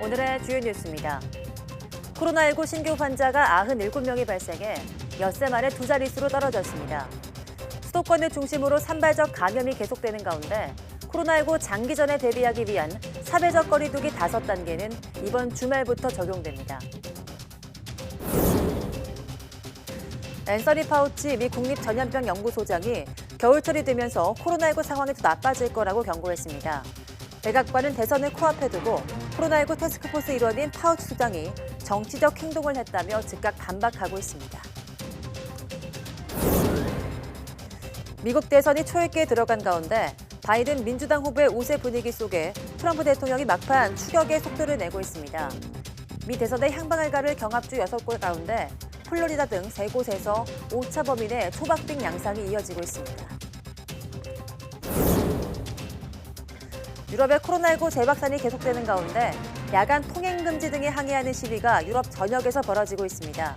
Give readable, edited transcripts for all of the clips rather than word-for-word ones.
오늘의 주요 뉴스입니다. 코로나19 신규 환자가 97명이 발생해 엿새 만에 두 자릿수로 떨어졌습니다. 수도권을 중심으로 산발적 감염이 계속되는 가운데 코로나19 장기전에 대비하기 위한 사회적 거리두기 5단계는 이번 주말부터 적용됩니다. 앤서니 파우치 미 국립전염병연구소장이 겨울철이 되면서 코로나19 상황이 더 나빠질 거라고 경고했습니다. 백악관은 대선을 코앞에 두고 코로나19 태스크포스 일원인 파우치 소장이 정치적 행동을 했다며 즉각 반박하고 있습니다. 미국 대선이 초읽기에 들어간 가운데 바이든 민주당 후보의 우세 분위기 속에 트럼프 대통령이 막판 추격의 속도를 내고 있습니다. 미 대선의 향방을 가를 경합주 6곳 가운데 플로리다 등 3곳에서 오차 범위 내 초박빙 양상이 이어지고 있습니다. 유럽의 코로나19 재확산이 계속되는 가운데 야간 통행 금지 등에 항의하는 시위가 유럽 전역에서 벌어지고 있습니다.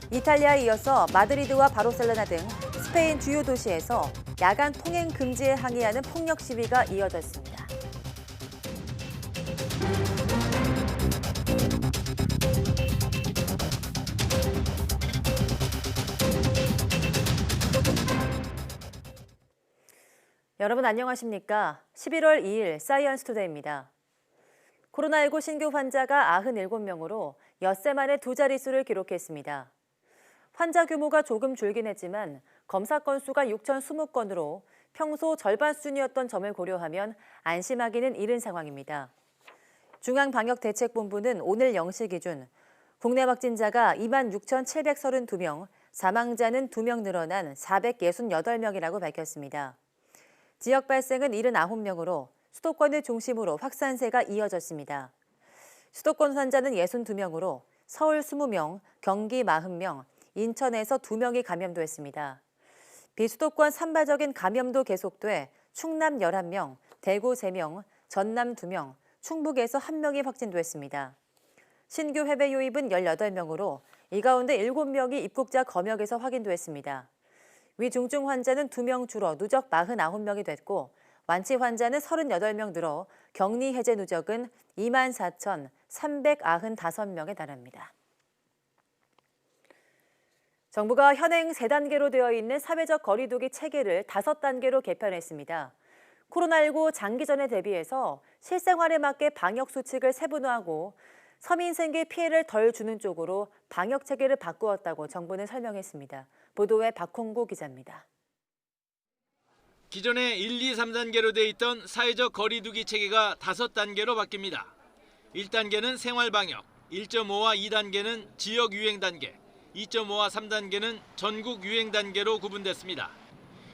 이탈리아에 이어서 마드리드와 바르셀로나 등 스페인 주요 도시에서 야간 통행 금지에 항의하는 폭력 시위가 이어졌습니다. 여러분 안녕하십니까? 11월 2일 사이언스 투데이입니다. 코로나19 신규 환자가 97명으로 엿새 만에 두 자릿수를 기록했습니다. 환자 규모가 조금 줄긴 했지만 검사 건수가 6,020건으로 평소 절반 수준이었던 점을 고려하면 안심하기는 이른 상황입니다. 중앙방역대책본부는 오늘 0시 기준 국내 확진자가 26,732명, 사망자는 2명 늘어난 468명이라고 밝혔습니다. 지역 발생은 79명으로 수도권을 중심으로 확산세가 이어졌습니다. 수도권 환자는 62명으로 서울 20명, 경기 40명, 인천에서 2명이 감염됐습니다. 비수도권 산발적인 감염도 계속돼 충남 11명, 대구 3명, 전남 2명, 충북에서 1명이 확진됐습니다. 신규 해외 유입은 18명으로 이 가운데 7명이 입국자 검역에서 확인됐습니다. 위중증 환자는 2명 줄어 누적 49명이 됐고 완치 환자는 38명 늘어 격리 해제 누적은 24,395명에 달합니다. 정부가 현행 3단계로 되어 있는 사회적 거리두기 체계를 5단계로 개편했습니다. 코로나19 장기전에 대비해서 실생활에 맞게 방역 수칙을 세분화하고 서민 생계 피해를 덜 주는 쪽으로 방역 체계를 바꾸었다고 정부는 설명했습니다. 보도에 박홍구 기자입니다. 기존에 1, 2, 3단계로 돼 있던 사회적 거리두기 체계가 5단계로 바뀝니다. 1단계는 생활방역, 1.5와 2단계는 지역 유행 단계, 2.5와 3단계는 전국 유행 단계로 구분됐습니다.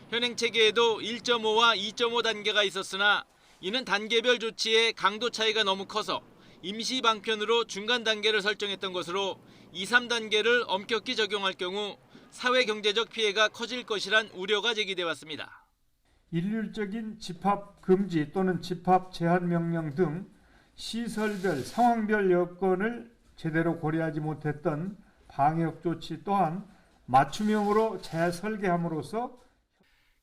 현행 체계에도 1.5와 2.5 단계가 있었으나 이는 단계별 조치의 강도 차이가 너무 커서 임시 방편으로 중간 단계를 설정했던 것으로 2, 3단계를 엄격히 적용할 경우 사회 경제적 피해가 커질 것이란 우려가 제기돼 왔습니다. 일률적인 집합 금지 또는 집합 제한 명령 등 시설별, 상황별 여건을 제대로 고려하지 못했던 방역 조치 또한 맞춤형으로 재설계함으로써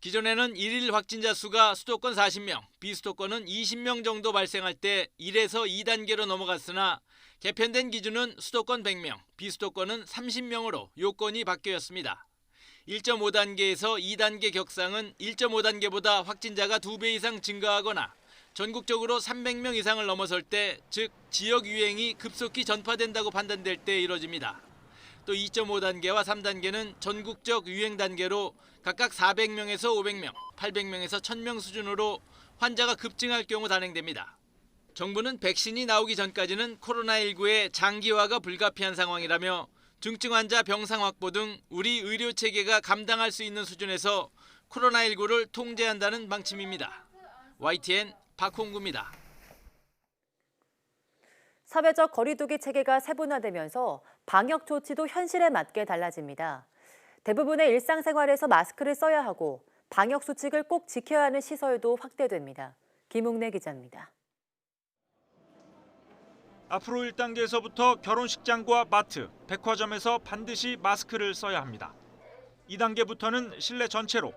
기존에는 1일 확진자 수가 수도권 40명, 비수도권은 20명 정도 발생할 때 1에서 2단계로 넘어갔으나 개편된 기준은 수도권 100명, 비수도권은 30명으로 요건이 바뀌었습니다. 1.5단계에서 2단계 격상은 1.5단계보다 확진자가 2배 이상 증가하거나 전국적으로 300명 이상을 넘어설 때, 즉 지역 유행이 급속히 전파된다고 판단될 때 이뤄집니다. 또 2.5단계와 3단계는 전국적 유행 단계로 각각 400명에서 500명, 800명에서 1000명 수준으로 환자가 급증할 경우 단행됩니다. 정부는 백신이 나오기 전까지는 코로나19의 장기화가 불가피한 상황이라며 중증 환자 병상 확보 등 우리 의료 체계가 감당할 수 있는 수준에서 코로나19를 통제한다는 방침입니다. YTN 박홍구입니다. 사회적 거리두기 체계가 세분화되면서 방역 조치도 현실에 맞게 달라집니다. 대부분의 일상생활에서 마스크를 써야 하고 방역 수칙을 꼭 지켜야 하는 시설도 확대됩니다. 김웅래 기자입니다. 앞으로 1단계에서부터 결혼식장과 마트, 백화점에서 반드시 마스크를 써야 합니다. 2단계부터는 실내 전체로,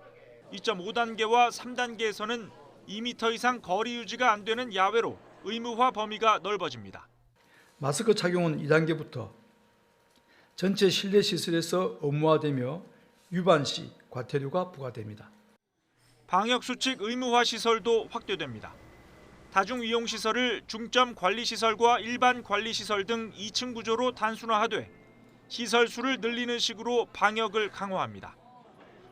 2.5단계와 3단계에서는 2m 이상 거리 유지가 안 되는 야외로 의무화 범위가 넓어집니다. 마스크 착용은 2단계부터 전체 실내 시설에서 의무화되며 위반 시 과태료가 부과됩니다. 방역수칙 의무화 시설도 확대됩니다. 다중이용시설을 중점관리시설과 일반관리시설 등 2층 구조로 단순화하되 시설 수를 늘리는 식으로 방역을 강화합니다.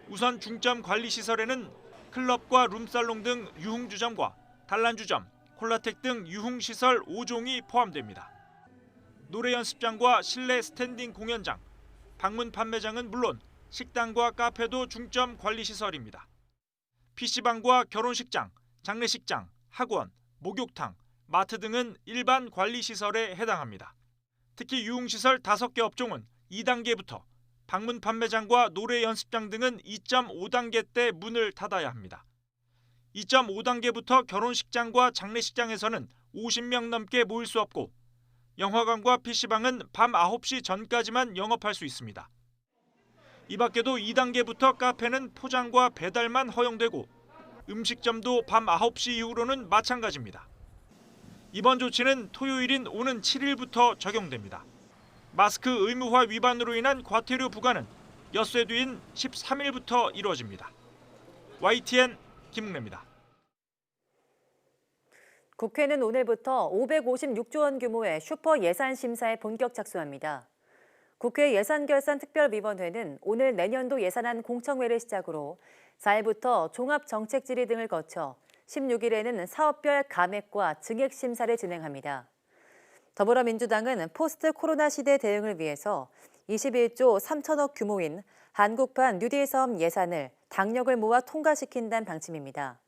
우선 중점관리시설에는 클럽과 룸살롱 등 유흥주점과 단란주점, 콜라텍 등 유흥시설 5종이 포함됩니다. 노래 연습장과 실내 스탠딩 공연장, 방문 판매장은 물론 식당과 카페도 중점관리시설입니다. PC방과 결혼식장, 장례식장, 학원, 목욕탕, 마트 등은 일반 관리시설에 해당합니다. 특히 유흥시설 5개 업종은 2단계부터, 방문 판매장과 노래 연습장 등은 2.5단계 때 문을 닫아야 합니다. 2.5단계부터 결혼식장과 장례식장에서는 50명 넘게 모일 수 없고 영화관과 PC방은 밤 9시 전까지만 영업할 수 있습니다. 이 밖에도 2단계부터 카페는 포장과 배달만 허용되고 음식점도 밤 9시 이후로는 마찬가지입니다. 이번 조치는 토요일인 오는 7일부터 적용됩니다. 마스크 의무화 위반으로 인한 과태료 부과는 엿새 뒤인 13일부터 이루어집니다. YTN 김웅래입니다. 국회는 오늘부터 556조 원 규모의 슈퍼 예산 심사에 본격 착수합니다. 국회 예산결산특별위원회는 오늘 내년도 예산안 공청회를 시작으로 4일부터 종합정책질의 등을 거쳐 16일에는 사업별 감액과 증액 심사를 진행합니다. 더불어민주당은 포스트 코로나 시대 대응을 위해서 21조 3천억 규모인 한국판 뉴딜 사업 예산을 당력을 모아 통과시킨다는 방침입니다.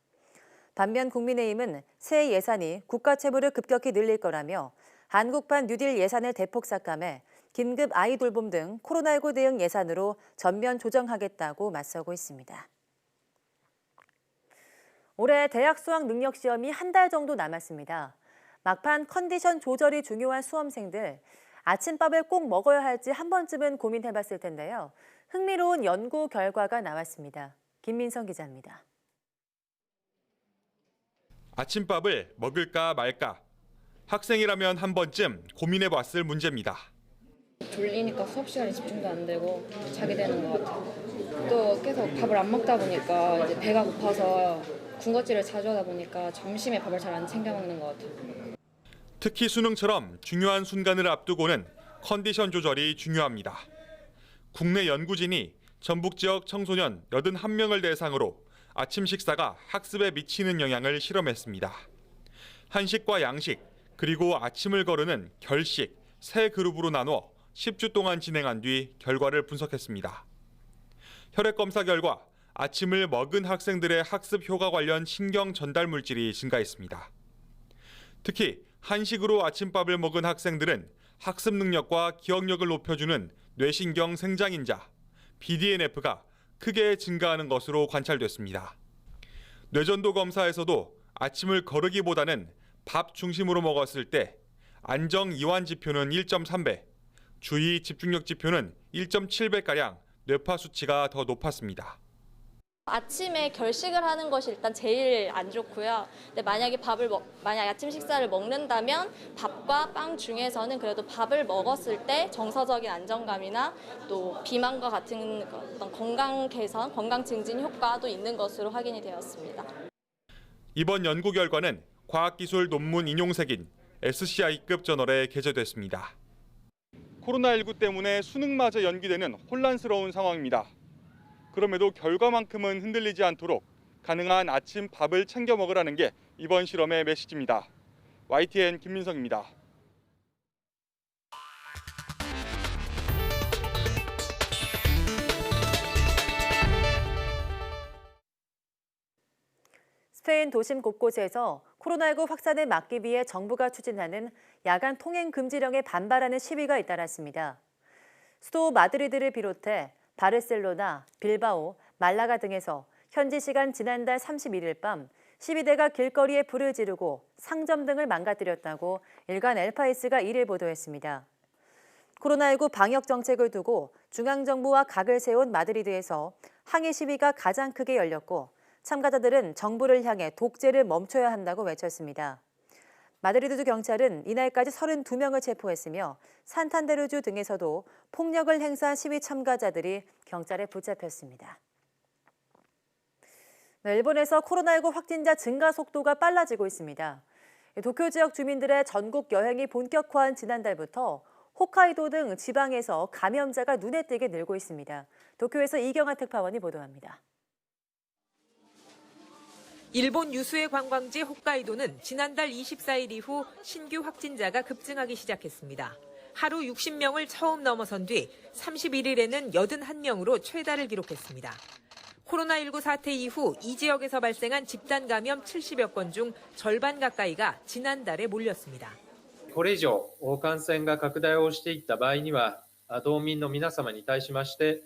반면 국민의힘은 새 예산이 국가 채무를 급격히 늘릴 거라며 한국판 뉴딜 예산을 대폭 삭감해 긴급 아이 돌봄 등 코로나19 대응 예산으로 전면 조정하겠다고 맞서고 있습니다. 올해 대학 수학 능력 시험이 한 달 정도 남았습니다. 막판 컨디션 조절이 중요한 수험생들, 아침밥을 꼭 먹어야 할지 한 번쯤은 고민해봤을 텐데요. 흥미로운 연구 결과가 나왔습니다. 김민성 기자입니다. 아침밥을 먹을까 말까? 학생이라면 한 번쯤 고민해봤을 문제입니다. 졸리니까 수업 시간에 집중도 안 되고 자게 되는 것 같아요. 또 계속 밥을 안 먹다 보니까 이제 배가 고파서 군것질을 자주 하다 보니까 점심에 밥을 잘 안 챙겨 먹는 것 같아요. 특히 수능처럼 중요한 순간을 앞두고는 컨디션 조절이 중요합니다. 국내 연구진이 전북 지역 청소년 81명을 대상으로 아침 식사가 학습에 미치는 영향을 실험했습니다. 한식과 양식, 그리고 아침을 거르는 결식, 세 그룹으로 나눠 10주 동안 진행한 뒤 결과를 분석했습니다. 혈액 검사 결과 아침을 먹은 학생들의 학습 효과 관련 신경 전달 물질이 증가했습니다. 특히 한식으로 아침밥을 먹은 학생들은 학습 능력과 기억력을 높여주는 뇌신경 생장인자, BDNF가 크게 증가하는 것으로 관찰됐습니다. 뇌전도 검사에서도 아침을 거르기보다는 밥 중심으로 먹었을 때 안정 이완 지표는 1.3배, 주의 집중력 지표는 1.7배가량 뇌파 수치가 더 높았습니다. 아침에 결식을 하는 것이 일단 제일 안 좋고요. 근데 만약에 만약 아침 식사를 먹는다면 밥과 빵 중에서는 그래도 밥을 먹었을 때 정서적인 안정감이나 또 비만과 같은 어떤 건강 개선, 건강 증진 효과도 있는 것으로 확인이 되었습니다. 이번 연구 결과는 과학기술 논문 인용색인 SCI급 저널에 게재됐습니다. 코로나19 때문에 수능마저 연기되는 혼란스러운 상황입니다. 그럼에도 결과만큼은 흔들리지 않도록 가능한 아침 밥을 챙겨 먹으라는 게 이번 실험의 메시지입니다. YTN 김민성입니다. 스페인 도심 곳곳에서 코로나19 확산을 막기 위해 정부가 추진하는 야간 통행 금지령에 반발하는 시위가 잇따랐습니다. 수도 마드리드를 비롯해 바르셀로나, 빌바오, 말라가 등에서 현지 시간 지난달 31일 밤 시위대가 길거리에 불을 지르고 상점 등을 망가뜨렸다고 일간 엘파이스가 이를 보도했습니다. 코로나19 방역 정책을 두고 중앙정부와 각을 세운 마드리드에서 항의 시위가 가장 크게 열렸고 참가자들은 정부를 향해 독재를 멈춰야 한다고 외쳤습니다. 마드리드 경찰은 이날까지 32명을 체포했으며 산탄데르주 등에서도 폭력을 행사한 시위 참가자들이 경찰에 붙잡혔습니다. 일본에서 코로나19 확진자 증가 속도가 빨라지고 있습니다. 도쿄 지역 주민들의 전국 여행이 본격화한 지난달부터 홋카이도 등 지방에서 감염자가 눈에 띄게 늘고 있습니다. 도쿄에서 이경아 특파원이 보도합니다. 일본 유수의 관광지 홋카이도는 지난달 24일 이후 신규 확진자가 급증하기 시작했습니다. 하루 60명을 처음 넘어선 뒤 31일에는 81명으로 최다를 기록했습니다. 코로나19 사태 이후 이 지역에서 발생한 집단 감염 70여 건 중 절반 가까이가 지난달에 몰렸습니다. これ以上感染が拡大をしていった場合には、道民の皆様に対しまして、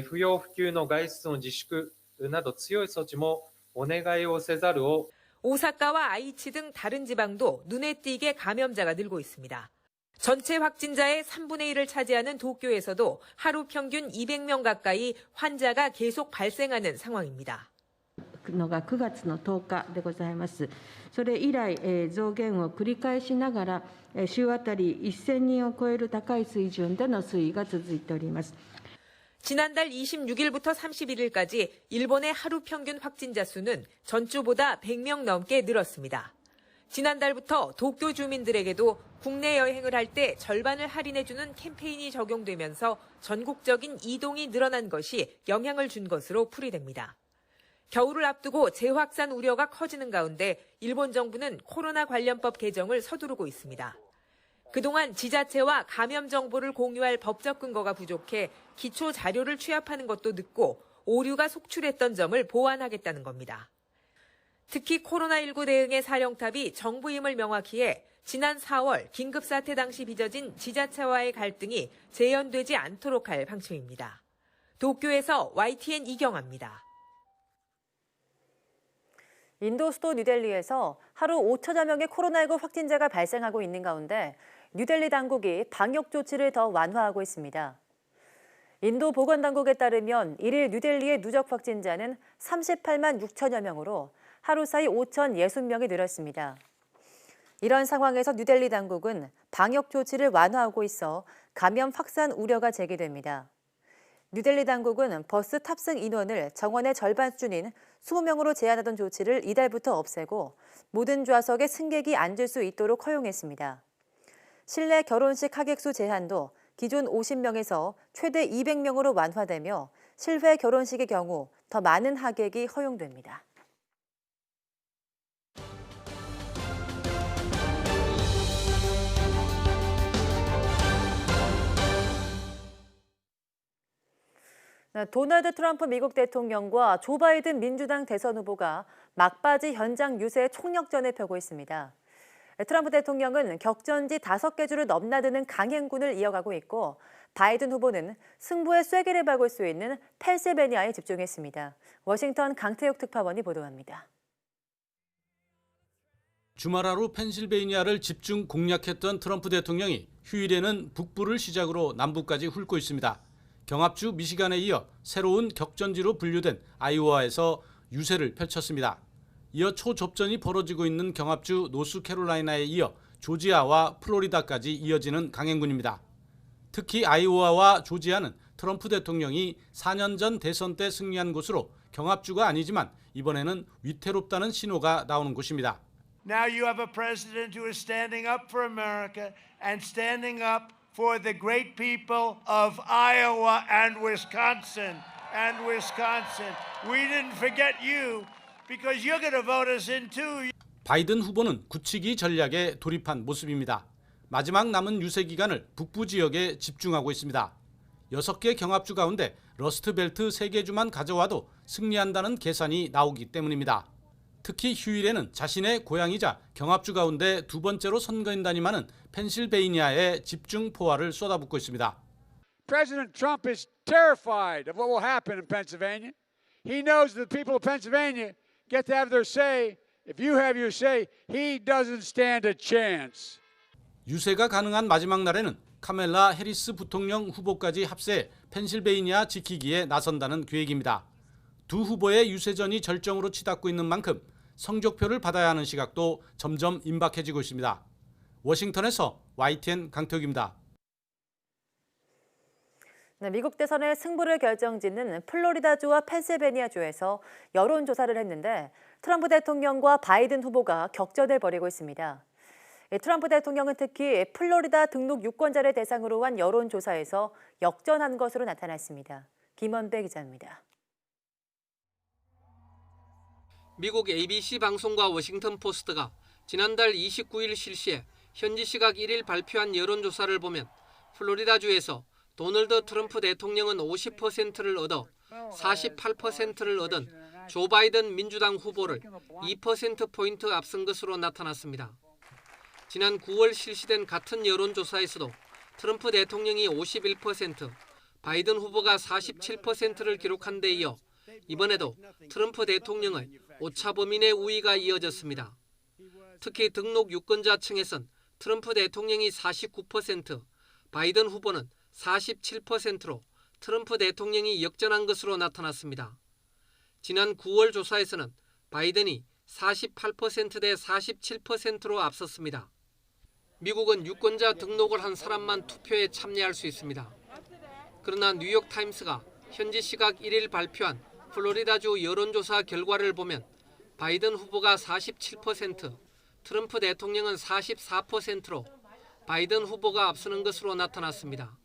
不要不急の外出の自粛など強い措置もお願いをせざるを。 오사카와 아이치 등 다른 지방도 눈에 띄게 감염자가 늘고 있습니다. 전체 확진자의 3분의 1을 차지하는 도쿄에서도 하루 평균 200명 가까이 환자가 계속 발생하는 상황입니다. のが9月の10日でございます。それ以来、増減を繰り返しながら、週あたり1000人を超える高い水準での推移が続いております。 지난달 26일부터 31일까지 일본의 하루 평균 확진자 수는 전주보다 100명 넘게 늘었습니다. 지난달부터 도쿄 주민들에게도 국내 여행을 할 때 절반을 할인해주는 캠페인이 적용되면서 전국적인 이동이 늘어난 것이 영향을 준 것으로 풀이됩니다. 겨울을 앞두고 재확산 우려가 커지는 가운데 일본 정부는 코로나 관련법 개정을 서두르고 있습니다. 그동안 지자체와 감염 정보를 공유할 법적 근거가 부족해 기초 자료를 취합하는 것도 늦고 오류가 속출했던 점을 보완하겠다는 겁니다. 특히 코로나19 대응의 사령탑이 정부임을 명확히 해 지난 4월 긴급사태 당시 빚어진 지자체와의 갈등이 재현되지 않도록 할 방침입니다. 도쿄에서 YTN 이경아입니다. 인도 수도 뉴델리에서 하루 5천여 명의 코로나19 확진자가 발생하고 있는 가운데 뉴델리 당국이 방역 조치를 더 완화하고 있습니다. 인도 보건당국에 따르면 1일 뉴델리의 누적 확진자는 38만 6천여 명으로 하루 사이 5,060명이 늘었습니다. 이런 상황에서 뉴델리 당국은 방역 조치를 완화하고 있어 감염 확산 우려가 제기됩니다. 뉴델리 당국은 버스 탑승 인원을 정원의 절반 수준인 20명으로 제한하던 조치를 이달부터 없애고 모든 좌석에 승객이 앉을 수 있도록 허용했습니다. 실내 결혼식 하객수 제한도 기존 50명에서 최대 200명으로 완화되며 실외 결혼식의 경우 더 많은 하객이 허용됩니다. 도널드 트럼프 미국 대통령과 조 바이든 민주당 대선 후보가 막바지 현장 유세 총력전을 펴고 있습니다. 트럼프 대통령은 격전지 5개 주를 넘나드는 강행군을 이어가고 있고 바이든 후보는 승부의 쐐기를 박을 수 있는 펜실베니아에 집중했습니다. 워싱턴 강태욱 특파원이 보도합니다. 주말 하루 펜실베이니아를 집중 공략했던 트럼프 대통령이 휴일에는 북부를 시작으로 남부까지 훑고 있습니다. 경합주 미시간에 이어 새로운 격전지로 분류된 아이오와에서 유세를 펼쳤습니다. 이어 초접전이 벌어지고 있는 경합주 노스캐롤라이나에 이어 조지아와 플로리다까지 이어지는 강행군입니다. 특히 아이오와와 조지아는 트럼프 대통령이 4년 전 대선 때 승리한 곳으로 경합주가 아니지만 이번에는 위태롭다는 신호가 나오는 곳입니다. Now you have a president who is standing up for America and standing up for the great people of Iowa and Wisconsin. We didn't forget you because you're going to vote us in too. 바이든 후보는 굳히기 전략에 돌입한 모습입니다. 마지막 남은 유세 기간을 북부 지역에 집중하고 있습니다. 6개 경합주 가운데 러스트벨트 3개 주만 가져와도 승리한다는 계산이 나오기 때문입니다. 특히 휴일에는 자신의 고향이자 경합주 가운데 두 번째로 선거인단이 많은 펜실베이니아에 집중 포화를 쏟아붓고 있습니다. President Trump is terrified of what will happen in Pennsylvania. He knows the people of Pennsylvania get to have their say. If you have your say, he doesn't stand a chance. 유세가 가능한 마지막 날에는 카멜라 해리스 부통령 후보까지 합세해 펜실베이니아 지키기에 나선다는 계획입니다. 두 후보의 유세전이 절정으로 치닫고 있는 만큼 성적표를 받아야 하는 시각도 점점 임박해지고 있습니다. 워싱턴에서 YTN 강태욱입니다. 네, 미국 대선의 승부를 결정짓는 플로리다주와 펜실베니아주에서 여론조사를 했는데 트럼프 대통령과 바이든 후보가 격전을 벌이고 있습니다. 트럼프 대통령은 특히 플로리다 등록 유권자를 대상으로 한 여론조사에서 역전한 것으로 나타났습니다. 김원배 기자입니다. 미국 ABC 방송과 워싱턴 포스트가 지난달 29일 실시해 현지 시각 1일 발표한 여론조사를 보면 플로리다주에서 도널드 트럼프 대통령은 50%를 얻어 48%를 얻은 조 바이든 민주당 후보를 2%포인트 앞선 것으로 나타났습니다. 지난 9월 실시된 같은 여론조사에서도 트럼프 대통령이 51%, 바이든 후보가 47%를 기록한 데 이어 이번에도 트럼프 대통령의 오차 범인의 우위가 이어졌습니다. 특히 등록 유권자층에선 트럼프 대통령이 49%, 바이든 후보는 47%로 트럼프 대통령이 역전한 것으로 나타났습니다. 지난 9월 조사에서는 바이든이 48% 대 47%로 앞섰습니다. 미국은 유권자 등록을 한 사람만 투표에 참여할 수 있습니다. 그러나 뉴욕타임스가 현지 시각 1일 발표한 플로리다주 여론조사 결과를 보면 바이든 후보가 47%, 트럼프 대통령은 44%로 바이든 후보가 앞서는 것으로 나타났습니다.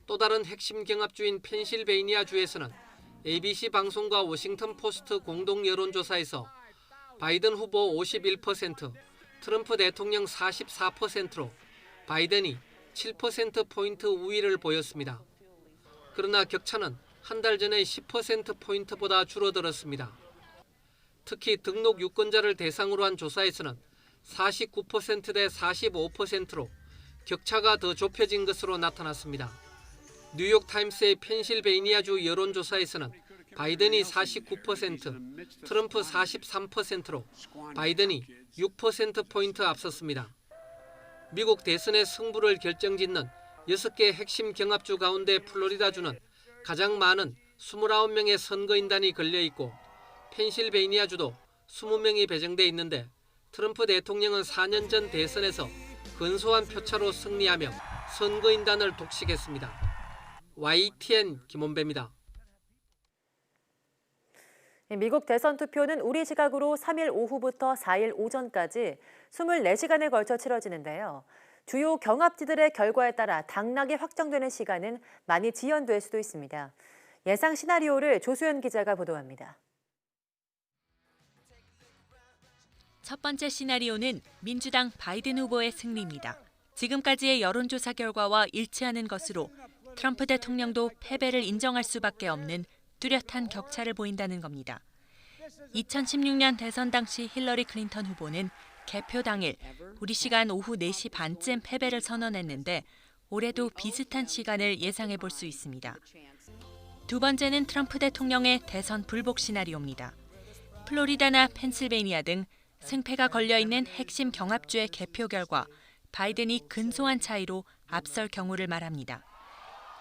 또 다른 핵심 경합주인 펜실베이니아주에서는 ABC 방송과 워싱턴 포스트 공동 여론조사에서 바이든 후보 51%, 트럼프 대통령 44%로 바이든이 7%포인트 우위를 보였습니다. 그러나 격차는 한 달 전의 10%포인트보다 줄어들었습니다. 특히 등록 유권자를 대상으로 한 조사에서는 49% 대 45%로 격차가 더 좁혀진 것으로 나타났습니다. 뉴욕타임스의 펜실베이니아주 여론조사에서는 바이든이 49%, 트럼프 43%로 바이든이 6%포인트 앞섰습니다. 미국 대선의 승부를 결정짓는 6개 핵심 경합주 가운데 플로리다주는 가장 많은 29명의 선거인단이 걸려있고 펜실베이니아주도 20명이 배정돼 있는데 트럼프 대통령은 4년 전 대선에서 근소한 표차로 승리하며 선거인단을 독식했습니다. YTN 김원배입니다. 미국 대선 투표는 우리 시각으로 3일 오후부터 4일 오전까지 24시간에 걸쳐 치러지는데요. 주요 경합지들의 결과에 따라 당락이 확정되는 시간은 많이 지연될 수도 있습니다. 예상 시나리오를 조수연 기자가 보도합니다. 첫 번째 시나리오는 민주당 바이든 후보의 승리입니다. 지금까지의 여론조사 결과와 일치하는 것으로 트럼프 대통령도 패배를 인정할 수밖에 없는 뚜렷한 격차를 보인다는 겁니다. 2016년 대선 당시 힐러리 클린턴 후보는 개표 당일 우리 시간 오후 4시 반쯤 패배를 선언했는데 올해도 비슷한 시간을 예상해 볼 수 있습니다. 두 번째는 트럼프 대통령의 대선 불복 시나리오입니다. 플로리다나 펜실베이니아 등 승패가 걸려있는 핵심 경합주의 개표 결과 바이든이 근소한 차이로 앞설 경우를 말합니다.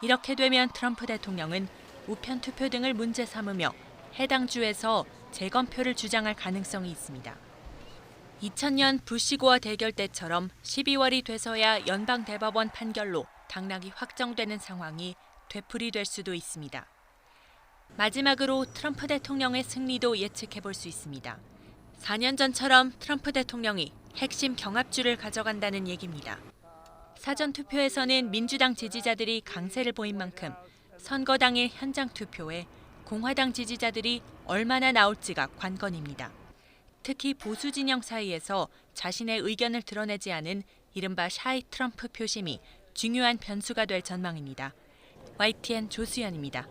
이렇게 되면 트럼프 대통령은 우편 투표 등을 문제 삼으며 해당 주에서 재검표를 주장할 가능성이 있습니다. 2000년 부시 고어 대결 때처럼 12월이 돼서야 연방 대법원 판결로 당락이 확정되는 상황이 되풀이될 수도 있습니다. 마지막으로 트럼프 대통령의 승리도 예측해 볼 수 있습니다. 4년 전처럼 트럼프 대통령이 핵심 경합주를 가져간다는 얘기입니다. 사전 투표에서는 민주당 지지자들이 강세를 보인 만큼 선거 당일 현장 투표에 공화당 지지자들이 얼마나 나올지가 관건입니다. 특히 보수 진영 사이에서 자신의 의견을 드러내지 않은 이른바 샤이 트럼프 표심이 중요한 변수가 될 전망입니다. YTN 조수연입니다.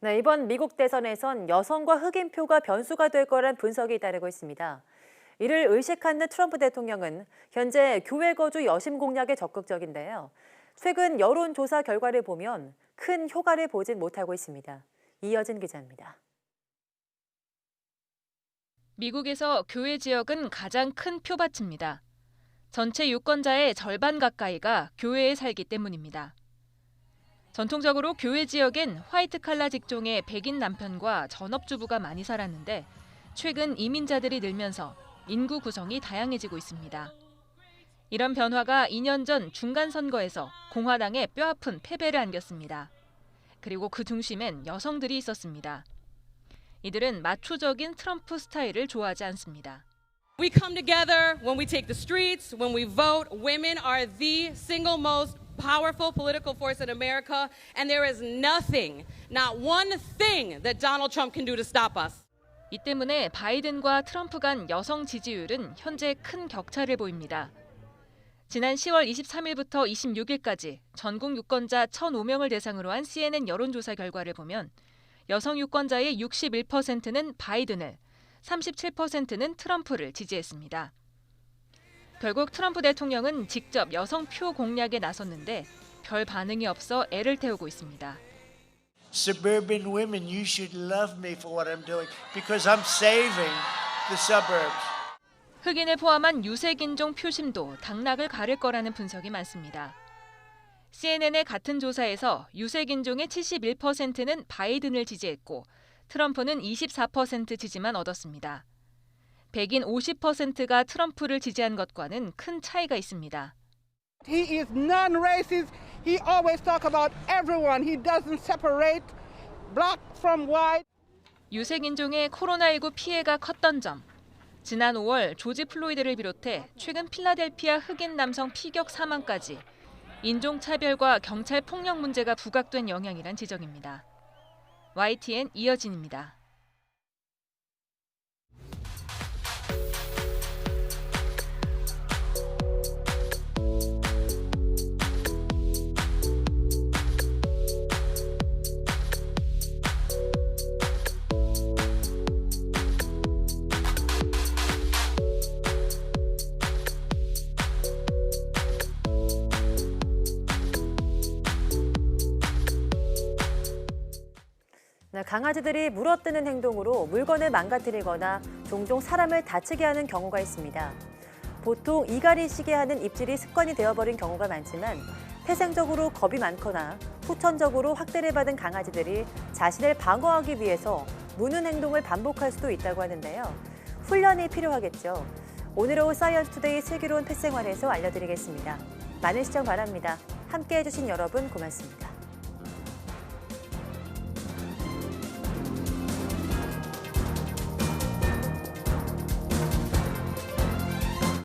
네, 이번 미국 대선에선 여성과 흑인표가 변수가 될 거란 분석이 잇따르고 있습니다. 이를 의식하는 트럼프 대통령은 현재 교회 거주 여심 공략에 적극적인데요. 최근 여론조사 결과를 보면 큰 효과를 보진 못하고 있습니다. 이여진 기자입니다. 미국에서 교회 지역은 가장 큰 표밭입니다. 전체 유권자의 절반 가까이가 교회에 살기 때문입니다. 전통적으로 교외 지역엔 화이트 칼라 직종의 백인 남편과 전업주부가 많이 살았는데 최근 이민자들이 늘면서 인구 구성이 다양해지고 있습니다. 이런 변화가 2년 전 중간선거에서 공화당에 뼈아픈 패배를 안겼습니다. 그리고 그 중심엔 여성들이 있었습니다. 이들은 마초적인 트럼프 스타일을 좋아하지 않습니다. We come together when we take the streets, when we vote. Women are the single most powerful political force in America, and there is nothing, not one thing that Donald Trump can do to stop us. 이 때문에 바이든과 트럼프 간 여성 지지율은 현재 큰 격차를 보입니다. 지난 10월 23일부터 26일까지 전국 유권자 1,005명을 대상으로 한 CNN 여론조사 결과를 보면 여성 유권자의 61%는 바이든을, 37%는 트럼프를 지지했습니다. 결국 트럼프 대통령은 직접 여성 표 공략에 나섰는데 별 반응이 없어 애를 태우고 있습니다. Suburban women, you should love me for what I'm doing because I'm saving the suburbs. 흑인을 포함한 유색인종 표심도 당락을 가를 거라는 분석이 많습니다. CNN의 같은 조사에서 유색인종의 71%는 바이든을 지지했고 트럼프는 24% 지지만 얻었습니다. 백인 50%가 트럼프를 지지한 것과는 큰 차이가 있습니다. He is non-racist. He always talk about everyone. He doesn't separate black from white. 유색인종의 코로나19 피해가 컸던 점. 지난 5월 조지 플로이드를 비롯해 최근 필라델피아 흑인 남성 피격 사망까지 인종차별과 경찰 폭력 문제가 부각된 영향이란 지적입니다. YTN 이어진입니다. 강아지들이 물어뜯는 행동으로 물건을 망가뜨리거나 종종 사람을 다치게 하는 경우가 있습니다. 보통 이갈이시게 하는 입질이 습관이 되어버린 경우가 많지만 태생적으로 겁이 많거나 후천적으로 학대를 받은 강아지들이 자신을 방어하기 위해서 무는 행동을 반복할 수도 있다고 하는데요. 훈련이 필요하겠죠. 오늘 오후 사이언스 투데이 슬기로운 펫생활에서 알려드리겠습니다. 많은 시청 바랍니다. 함께해 주신 여러분 고맙습니다.